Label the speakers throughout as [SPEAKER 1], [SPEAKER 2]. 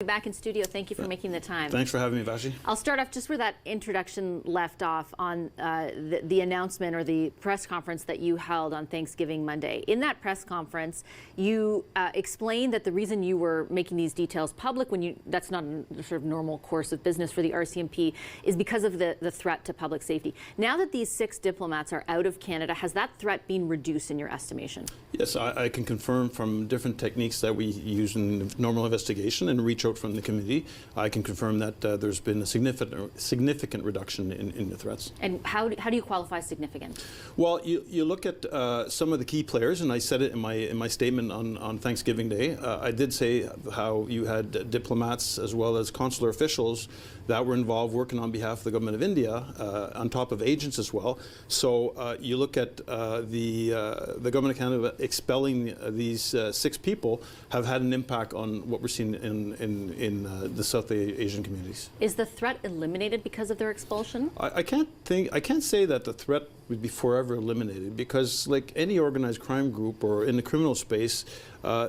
[SPEAKER 1] Back in studio. Thank you for making the time.
[SPEAKER 2] Thanks for having me, Vashi.
[SPEAKER 1] I'll start off just where that introduction left off on the announcement or the press conference that you held on Thanksgiving Monday. In that press conference, you explained that the reason you were making these details public, that's not a sort of normal course of business for the RCMP, is because of the threat to public safety. Now that these 6 diplomats are out of Canada, has that threat been reduced in your estimation?
[SPEAKER 2] Yes, I can confirm from different techniques that we use in normal investigation and reach out from the community. I can confirm that there's been a significant reduction in the threats.
[SPEAKER 1] And how do you qualify significant?
[SPEAKER 2] Well, you look at some of the key players, and I said it in my statement on Thanksgiving Day. I did say how you had diplomats as well as consular officials that were involved working on behalf of the government of India, on top of agents as well. So you look at the government of Canada expelling these 6 people have had an impact on what we're seeing in the South Asian communities.
[SPEAKER 1] Is the threat eliminated because of their expulsion?
[SPEAKER 2] I can't say that the threat would be forever eliminated, because like any organized crime group or in the criminal space,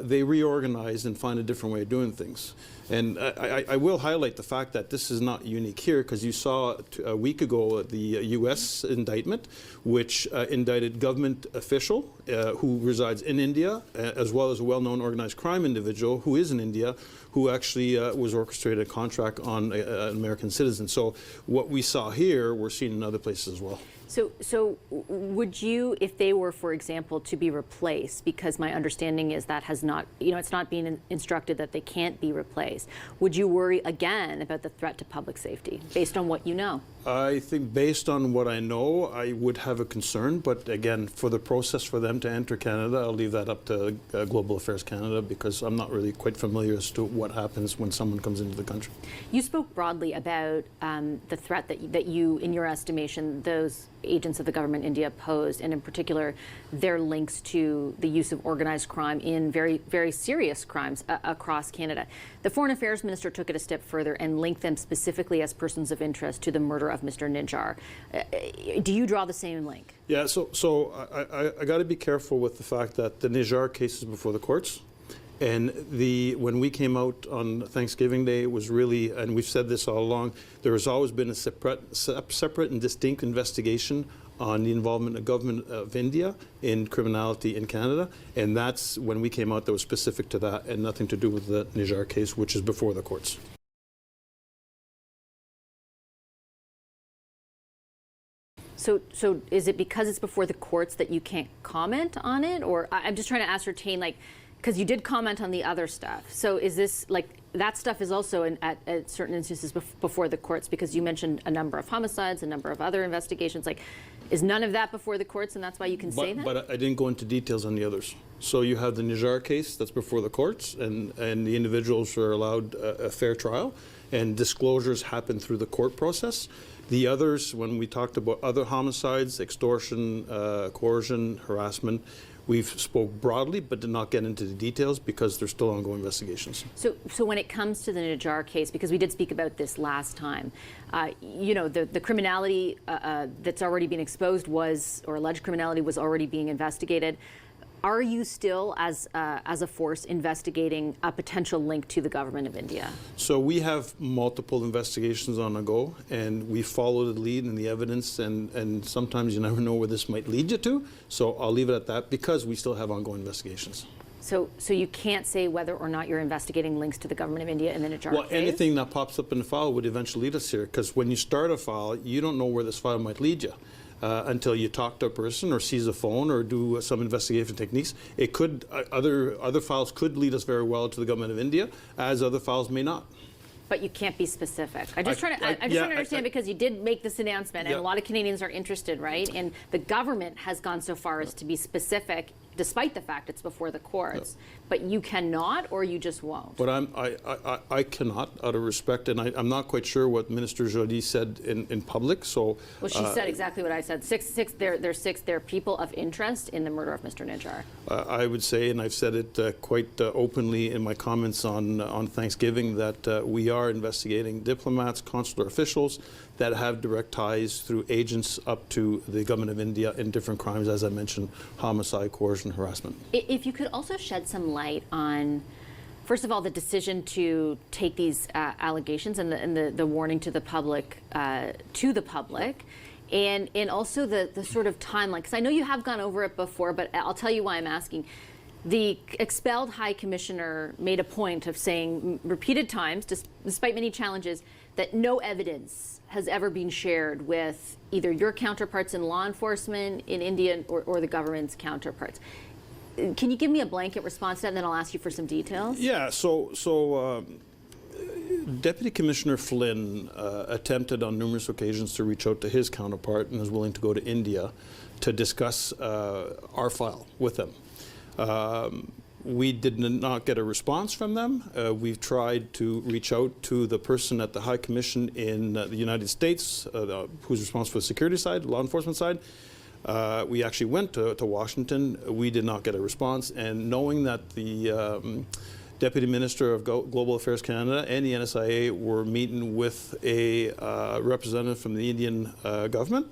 [SPEAKER 2] they reorganize and find a different way of doing things. And I will highlight the fact that this is not unique here, because you saw a week ago the U.S. indictment, which indicted government official who resides in India, as well as a well-known organized crime individual who is in India, who actually was orchestrated a contract on an American citizen. So what we saw here, we're seeing in other places as well.
[SPEAKER 1] So would you, if they were, for example, to be replaced, because my understanding is that has not, it's not being instructed that they can't be replaced, would you worry again about the threat to public safety based on what you know?
[SPEAKER 2] I think based on what I know, I would have a concern, but again, for the process for them to enter Canada, I'll leave that up to Global Affairs Canada, because I'm not really quite familiar as to what happens when someone comes into the country.
[SPEAKER 1] You spoke broadly about the threat that you, in your estimation, those agents of the government in India posed, and in particular their links to the use of organized crime in very, very serious crimes across Canada. The Foreign Affairs Minister took it a step further and linked them specifically as persons of interest to the murder of Mr. Njar. Do you draw the same link?
[SPEAKER 2] Yeah, so I got to be careful with the fact that the Njar case is before the courts. And when we came out on Thanksgiving Day, it was really, and we've said this all along, there has always been a separate and distinct investigation on the involvement of government of India in criminality in Canada, and that's when we came out that was specific to that and nothing to do with the Njar case, which is before the courts.
[SPEAKER 1] So is it because it's before the courts that you can't comment on it? Or I'm just trying to ascertain, like, because you did comment on the other stuff. So is this, like, that stuff is also at certain instances before the courts, because you mentioned a number of homicides, a number of other investigations. Like, is none of that before the courts, and that's why you can say that?
[SPEAKER 2] But I didn't go into details on the others. So you have the Njar case that's before the courts, and the individuals are allowed a fair trial, and disclosures happen through the court process. The others, when we talked about other homicides, extortion, coercion, harassment, we've spoke broadly, but did not get into the details because there's still ongoing investigations.
[SPEAKER 1] So when it comes to the Njar case, because we did speak about this last time, the criminality that's already been exposed or alleged criminality was already being investigated. Are you still, as a force, investigating a potential link to the government of India?
[SPEAKER 2] So we have multiple investigations on the go, and we follow the lead and the evidence, and sometimes you never know where this might lead you to. So I'll leave it at that, because we still have ongoing investigations.
[SPEAKER 1] So you can't say whether or not you're investigating links to the government of India in the Njar case?
[SPEAKER 2] Well, anything that pops up in the file would eventually lead us here, because when you start a file, you don't know where this file might lead you. Until you talk to a person or seize a phone or do some investigation techniques. It could, other files could lead us very well to the government of India, as other files may not.
[SPEAKER 1] But you can't be specific. I'm just trying to understand, because you did make this announcement, and a lot of Canadians are interested, right? And the government has gone so far as to be specific, despite the fact it's before the courts. But you cannot, or you just won't?
[SPEAKER 2] But I cannot, out of respect, and I'm not quite sure what Minister Joly said in public. So
[SPEAKER 1] well, she said exactly what I said. They're people of interest in the murder of Mr. Njar.
[SPEAKER 2] I would say, and I've said it quite openly in my comments on Thanksgiving, that we are investigating diplomats, consular officials that have direct ties through agents up to the government of India in different crimes, as I mentioned, homicide, coercion, harassment.
[SPEAKER 1] If you could also shed some light on First of all, the decision to take these allegations and the warning to the public, and also the sort of timeline, because I know you have gone over it before, but I'll tell you why I'm asking. The expelled High Commissioner made a point of saying repeated times, despite many challenges, that no evidence has ever been shared with either your counterparts in law enforcement in India or the government's counterparts. Can you give me a blanket response to that, and then I'll ask you for some details?
[SPEAKER 2] Yeah, so Deputy Commissioner Flynn attempted on numerous occasions to reach out to his counterpart and was willing to go to India to discuss our file with them. We did not get a response from them. We've tried to reach out to the person at the High Commission in the United States who's responsible for the security side, law enforcement side. We actually went to Washington. We did not get a response, and knowing that the Deputy Minister of Global Affairs Canada and the NSIA were meeting with a representative from the Indian government,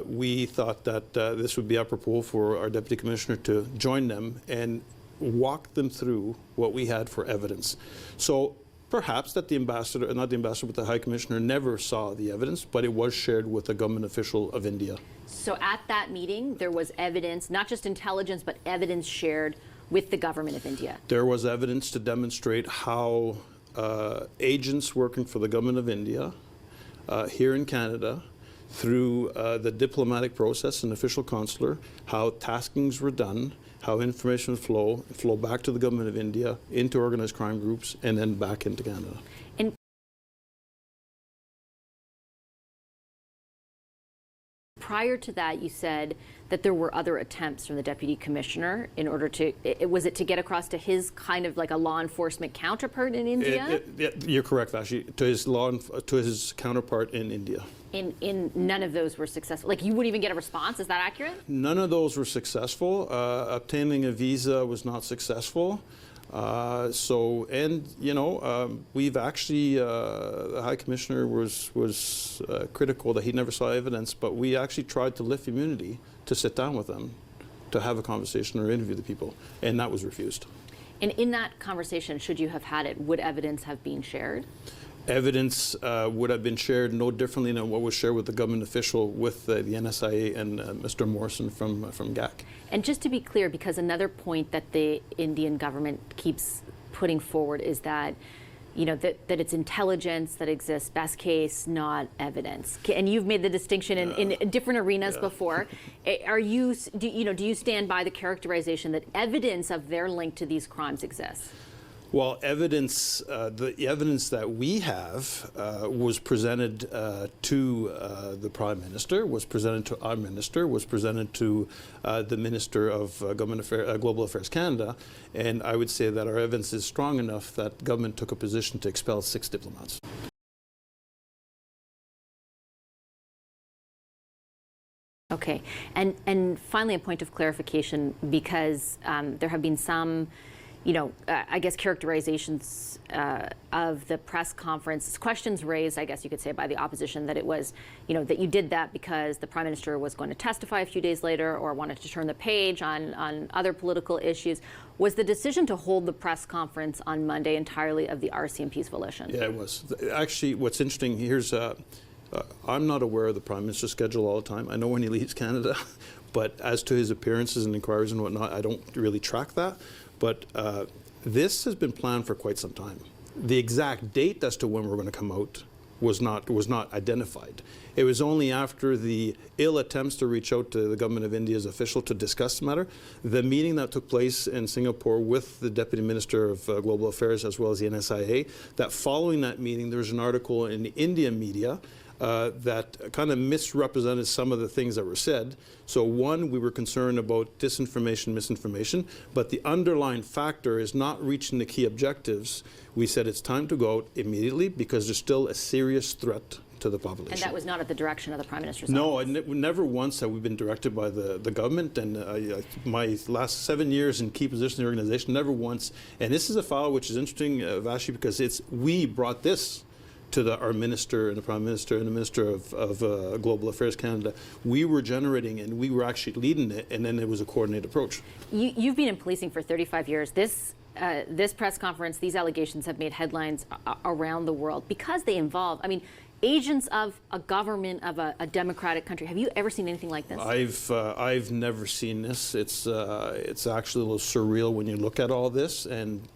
[SPEAKER 2] we thought that this would be apropos for our Deputy Commissioner to join them and walk them through what we had for evidence. So perhaps that the ambassador, not the ambassador, but the High Commissioner never saw the evidence, but it was shared with a government official of India.
[SPEAKER 1] So at that meeting, there was evidence, not just intelligence, but evidence shared with the government of India.
[SPEAKER 2] There was evidence to demonstrate how agents working for the government of India here in Canada, through the diplomatic process and official consular, how taskings were done, how information would flow back to the government of India, into organized crime groups, and then back into Canada.
[SPEAKER 1] And prior to that, you said that there were other attempts from the Deputy Commissioner in order to, was it to get across to his kind of like a law enforcement counterpart in India?
[SPEAKER 2] You're correct, Vashi, to his counterpart in India.
[SPEAKER 1] In none of those were successful. Like, you wouldn't even get a response. Is that accurate?
[SPEAKER 2] None of those were successful. Obtaining a visa was not successful. We've actually, the High Commissioner was critical that he never saw evidence, but we actually tried to lift immunity to sit down with them, to have a conversation or interview the people, and that was refused.
[SPEAKER 1] And in that conversation, should you have had it, would evidence have been shared?
[SPEAKER 2] Evidence would have been shared no differently than what was shared with the government official, with the NSIA and Mr. Morrison from GAC.
[SPEAKER 1] And just to be clear, because another point that the Indian government keeps putting forward is that, you know, that it's intelligence that exists, best case, not evidence. And you've made the distinction in different arenas before. Do you stand by the characterization that evidence of their link to these crimes exists?
[SPEAKER 2] Well, evidence, the evidence that we have was presented to the Prime Minister, was presented to our Minister, was presented to the Minister of Global Affairs Canada, and I would say that our evidence is strong enough that government took a position to expel 6 diplomats.
[SPEAKER 1] Okay, and finally a point of clarification, because there have been some I guess characterizations of the press conference, questions raised, I guess you could say, by the opposition that it was, that you did that because the Prime Minister was going to testify a few days later or wanted to turn the page on other political issues. Was the decision to hold the press conference on Monday entirely of the RCMP's volition? Yeah,
[SPEAKER 2] it was. Actually, what's interesting, here's, I'm not aware of the Prime Minister's schedule all the time. I know when he leaves Canada, but as to his appearances and inquiries and whatnot, I don't really track that. But this has been planned for quite some time. The exact date as to when we're going to come out was not identified. It was only after the ill attempts to reach out to the government of India's official to discuss the matter, the meeting that took place in Singapore with the Deputy Minister of Global Affairs as well as the NSIA, that following that meeting there was an article in the Indian media that kind of misrepresented some of the things that were said. So one, we were concerned about disinformation, misinformation, but the underlying factor is not reaching the key objectives. We said it's time to go out immediately because there's still a serious threat to the population.
[SPEAKER 1] And that was not at the direction of the Prime Minister's
[SPEAKER 2] No,
[SPEAKER 1] office?
[SPEAKER 2] never once have we been directed by the government, and my last 7 years in key positions in the organization, never once. And this is a file which is interesting, Vashi, because we brought this to our Minister and the Prime Minister and the Minister of Global Affairs Canada. We were generating and we were actually leading it, and then it was a coordinated approach.
[SPEAKER 1] You've been in policing for 35 years. This this press conference, these allegations have made headlines around the world because they involve, I mean, agents of a government of a democratic country. Have you ever seen anything like this?
[SPEAKER 2] I've never seen this. It's actually a little surreal when you look at all this,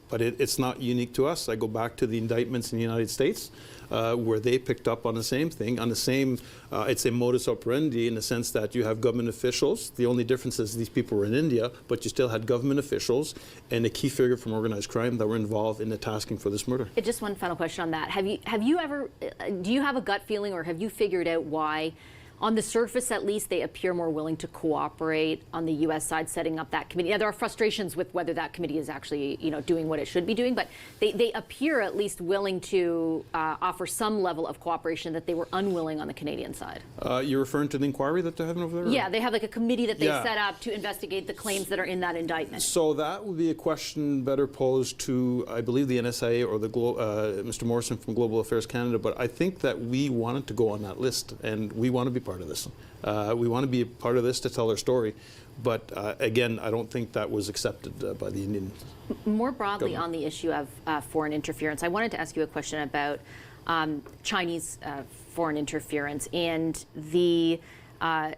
[SPEAKER 2] but it's not unique to us. I go back to the indictments in the United States, where they picked up on the same thing, on the same, it's a modus operandi in the sense that you have government officials. The only difference is these people were in India, but you still had government officials and a key figure from organized crime that were involved in the tasking for this murder.
[SPEAKER 1] Just one final question on that. Have you ever, do you have a gut feeling, or have you figured out why, on the surface at least, they appear more willing to cooperate on the U.S. side setting up that committee? Now, there are frustrations with whether that committee is actually, doing what it should be doing, but they appear at least willing to offer some level of cooperation that they were unwilling on the Canadian side.
[SPEAKER 2] You're referring to the inquiry that they're having over there?
[SPEAKER 1] Yeah, they have like a committee that they set up to investigate the claims that are in that indictment.
[SPEAKER 2] So that would be a question better posed to, I believe, the NSA or Mr. Morrison from Global Affairs Canada, but I think that we wanted to go on that list, and we want to be part of this. We want to be a part of this to tell our story, but again, I don't think that was accepted by the Indian
[SPEAKER 1] More broadly
[SPEAKER 2] government.
[SPEAKER 1] on the issue of foreign interference, I wanted to ask you a question about Chinese foreign interference and a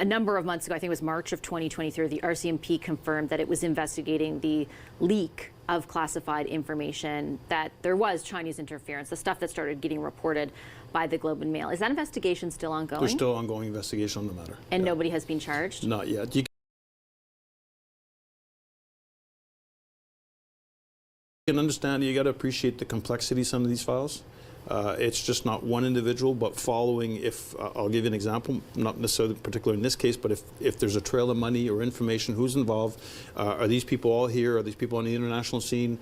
[SPEAKER 1] number of months ago, I think it was March of 2023, the RCMP confirmed that it was investigating the leak of classified information, that there was Chinese interference, the stuff that started getting reported by the Globe and Mail. Is that investigation still ongoing?
[SPEAKER 2] There's still ongoing investigation on the matter.
[SPEAKER 1] And nobody has been charged?
[SPEAKER 2] Not yet. You can understand, you got to appreciate the complexity of some of these files. It's just not one individual, but following, if I'll give you an example, not necessarily particular in this case, but if there's a trail of money or information, who's involved, are these people all here, are these people on the international scene?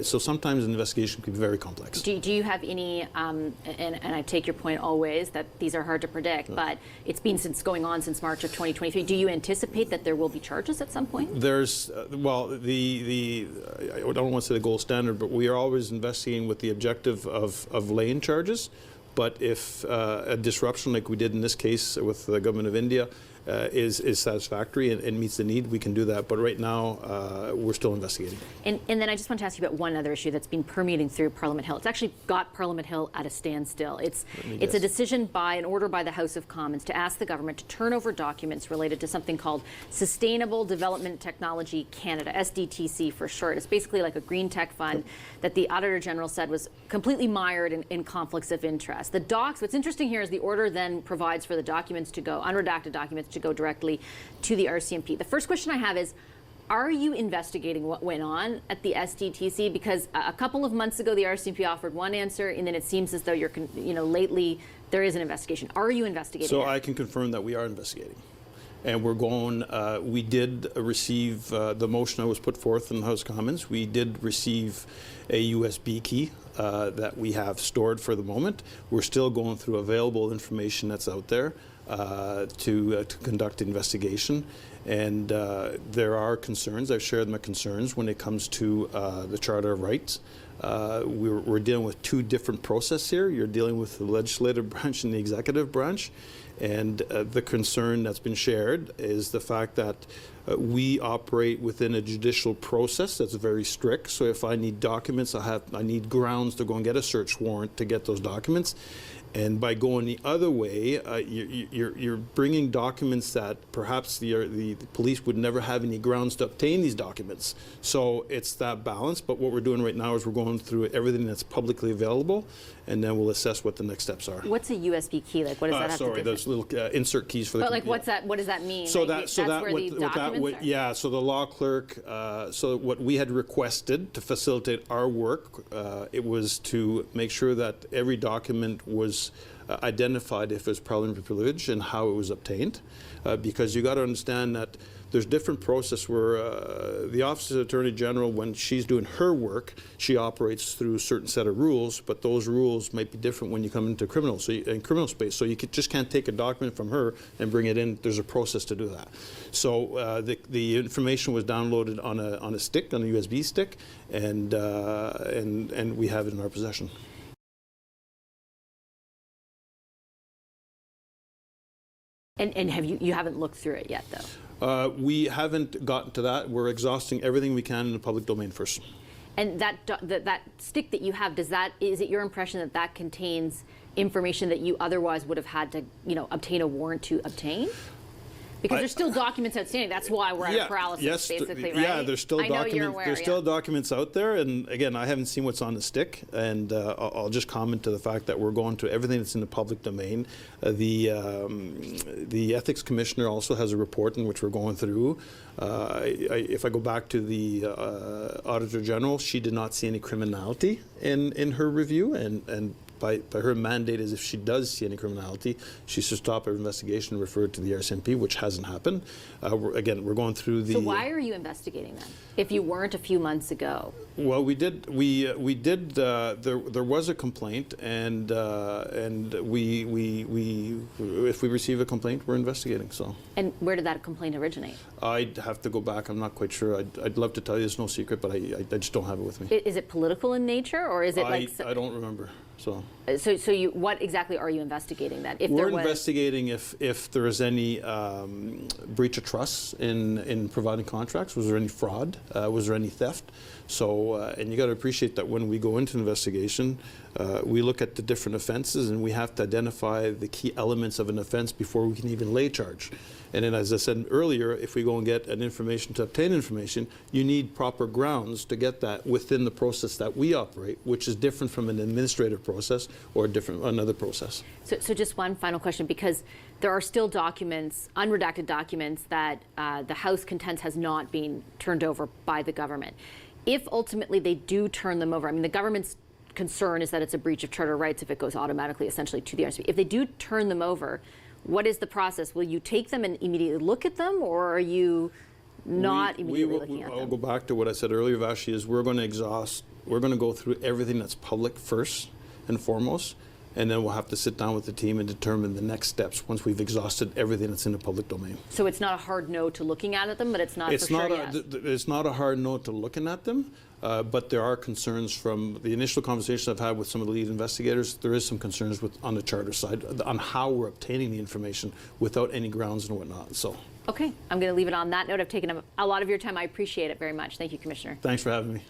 [SPEAKER 2] So sometimes an investigation can be very complex.
[SPEAKER 1] Do you have any, and I take your point always that these are hard to predict, but it's been going on since March of 2023. Do you anticipate that there will be charges at some point?
[SPEAKER 2] There's, well, I don't want to say the gold standard, but we are always investigating with the objective of laying charges. But if a disruption like we did in this case with the government of India is satisfactory and meets the need, we can do that. But right now, we're still investigating.
[SPEAKER 1] And then I just want to ask you about one other issue that's been permeating through Parliament Hill. It's actually got Parliament Hill at a standstill. It's a decision an order by the House of Commons to ask the government to turn over documents related to something called Sustainable Development Technology Canada, SDTC for short. It's basically like a green tech fund that the Auditor General said was completely mired in conflicts of interest. The docs, what's interesting here is the order then provides for the documents to go, unredacted documents to go directly to the RCMP. The first question I have is, are you investigating what went on at the SDTC? Because a couple of months ago, the RCMP offered one answer, and then it seems as though lately there is an investigation. Are you investigating?
[SPEAKER 2] So I can confirm that we are investigating. And we're going, we did receive the motion that was put forth in the House of Commons. We did receive a USB key that we have stored for the moment. We're still going through available information that's out there to conduct the investigation. And there are concerns. I've shared my concerns when it comes to the Charter of Rights. We're dealing with two different processes here. You're dealing with the legislative branch and the executive branch. And the concern that's been shared is the fact that we operate within a judicial process that's very strict. So if I need documents, I need grounds to go and get a search warrant to get those documents. And by going the other way, you're bringing documents that perhaps the police would never have any grounds to obtain these documents. So it's that balance. But what we're doing right now is we're going through everything that's publicly available, and then we'll assess what the next steps are.
[SPEAKER 1] What's a USB key? Like, what does that have to do?
[SPEAKER 2] Sorry, those little insert keys for the.
[SPEAKER 1] But like, what's that? What does that mean?
[SPEAKER 2] So
[SPEAKER 1] like, that's where the documents are?
[SPEAKER 2] Yeah. So the law clerk. So what we had requested to facilitate our work, it was to make sure that every document was identified if it's parliamentary privilege and how it was obtained, because you got to understand that there's different process where the Office of the Attorney General, when she's doing her work, she operates through a certain set of rules, but those rules might be different when you come into criminal space. So you just can't take a document from her and bring it in. There's a process to do that. So the information was downloaded on a stick, on a USB stick, and we have it in our possession.
[SPEAKER 1] And have you haven't looked through it yet, though?
[SPEAKER 2] We haven't gotten to that. We're exhausting everything we can in the public domain first.
[SPEAKER 1] And that stick that you have, is it your impression that that contains information that you otherwise would have had to, obtain a warrant to obtain? Because there's still documents outstanding. That's why we're at paralysis, basically, right?
[SPEAKER 2] Yeah, there's still documents out there, and again, I haven't seen what's on the stick, and I'll just comment to the fact that we're going through everything that's in the public domain. The ethics commissioner also has a report in which we're going through. If I go back to the auditor general, she did not see any criminality in her review, and by her mandate is if she does see any criminality, she should stop her investigation and refer it to the RCMP, which hasn't happened. Again, we're going through the...
[SPEAKER 1] So why are you investigating them if you weren't a few months ago?
[SPEAKER 2] Well, we did. There was a complaint, and if we receive a complaint, we're investigating. So. And
[SPEAKER 1] where did that complaint originate?
[SPEAKER 2] I'd have to go back. I'm not quite sure. I'd love to tell you. There's no secret, but I just don't have it with me.
[SPEAKER 1] Is it political in nature, or is it like?
[SPEAKER 2] I don't remember. So
[SPEAKER 1] what exactly are you investigating then? If
[SPEAKER 2] we're investigating if there is any breach of trust in providing contracts. Was there any fraud? Was there any theft? So, and you got to appreciate that when we go into investigation, we look at the different offenses, and we have to identify the key elements of an offense before we can even lay charge. And then, as I said earlier, if we go and get an information to obtain information, you need proper grounds to get that within the process that we operate, which is different from an administrative process or another process.
[SPEAKER 1] So just one final question, because there are still documents, unredacted documents, that the House contends has not been turned over by the government. If ultimately they do turn them over, I mean, the government's concern is that it's a breach of charter rights if it goes automatically, essentially, to the RCMP. If they do turn them over, what is the process? Will you take them and immediately look at them, or are you not immediately looking at them?
[SPEAKER 2] I'll go back to what I said earlier, Vashi, is we're going to go through everything that's public first and foremost, and then we'll have to sit down with the team and determine the next steps once we've exhausted everything that's in the public domain.
[SPEAKER 1] So it's not a hard no to looking at them, but it's not yes.
[SPEAKER 2] It's not a hard no to looking at them, but there are concerns from the initial conversations I've had with some of the lead investigators. There is some concerns on the charter side on how we're obtaining the information without any grounds and whatnot. So.
[SPEAKER 1] Okay, I'm going to leave it on that note. I've taken a lot of your time. I appreciate it very much. Thank you, Commissioner.
[SPEAKER 2] Thanks for having me.